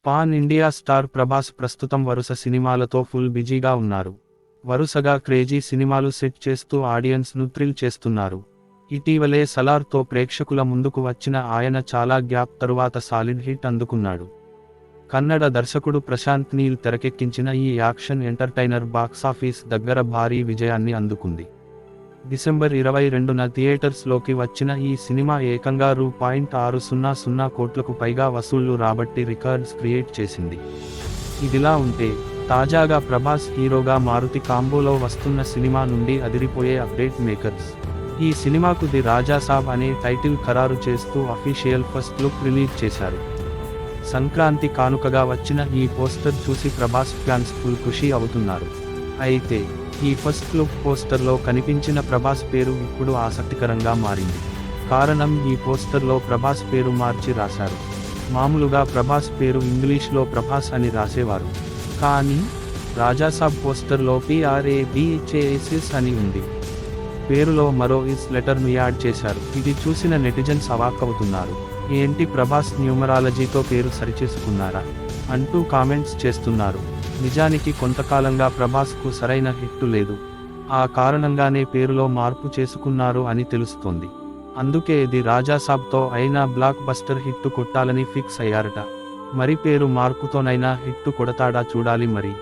Pan India star Prabhas ప్రస్తుతం వరుస సినిమాలతో ఫుల్ బిజీగా ఉన్నారు. వరుసగా క్రేజీ సినిమాలు సెట్ చేస్తూ ఆడియన్స్ను థ్రిల్ చేస్తున్నారు. ఇటీవలే సలార్తో ప్రేక్షకుల ముందుకు వచ్చిన ఆయన చాలా గ్యాప్ తరువాత సాలిడ్ హిట్ అందుకున్నాడు. కన్నడ దర్శకుడు ప్రశాంత్ నీల్ తెరకెక్కించిన ఈ యాక్షన్ ఎంటర్టైనర్ బాక్సాఫీస్ దగ్గర భారీ విజయాన్ని అందుకుంది. డిసెంబర్ 22న థియేటర్స్లోకి వచ్చిన ఈ సినిమా ఏకంగా రూ.600 కోట్లకు పైగా వసూళ్లు రాబట్టి రికార్డ్స్ క్రియేట్ చేసింది. ఇదిలా ఉంటే తాజాగా ప్రభాస్ హీరోగా మారుతి కాంబోలో వస్తున్న సినిమా నుండి అదిరిపోయే అప్డేట్ మేకర్స్ ఈ సినిమాకు ది రాజాసాబ్ అనే టైటిల్ ఖరారు చేస్తూ అఫీషియల్ ఫస్ట్ లుక్ రిలీజ్ చేశారు. సంక్రాంతి కానుకగా వచ్చిన ఈ పోస్టర్ చూసి ప్రభాస్ ఫ్యాన్స్ ఫుల్ ఖుషీ అవుతున్నారు. అయితే ఈ ఫస్ట్ లుక్ పోస్టర్లో కనిపించిన ప్రభాస్ పేరు ఇప్పుడు ఆసక్తికరంగా మారింది. కారణం ఈ పోస్టర్లో ప్రభాస్ పేరు మార్చి రాశారు. మామూలుగా ప్రభాస్ పేరు ఇంగ్లీష్లో ప్రభాస్ అని రాసేవారు. కానీ రాజాసాబ్ పోస్టర్లో PRABHASS అని ఉంది. పేరులో మరో ఇస్ లెటర్ను యాడ్ చేశారు. ఇది చూసిన నెటిజన్స్ అవాక్కవుతున్నారు. ఏంటి ప్రభాస్ న్యూమరాలజీతో పేరు సరిచేసుకున్నారా అంటూ కామెంట్స్ చేస్తున్నారు. నిజానికి కొంతకాలంగా ప్రభాస్కు సరైన హిట్టు లేదు. ఆ కారణంగానే పేరులో మార్పు చేసుకున్నారు అని తెలుస్తోంది. అందుకే ది రాజాసాబ్తో అయినా బ్లాక్ బస్టర్ హిట్టు కొట్టాలని ఫిక్స్ అయ్యారట. మరి పేరు మార్పుతోనైనా హిట్టు కొడతాడా చూడాలి మరి.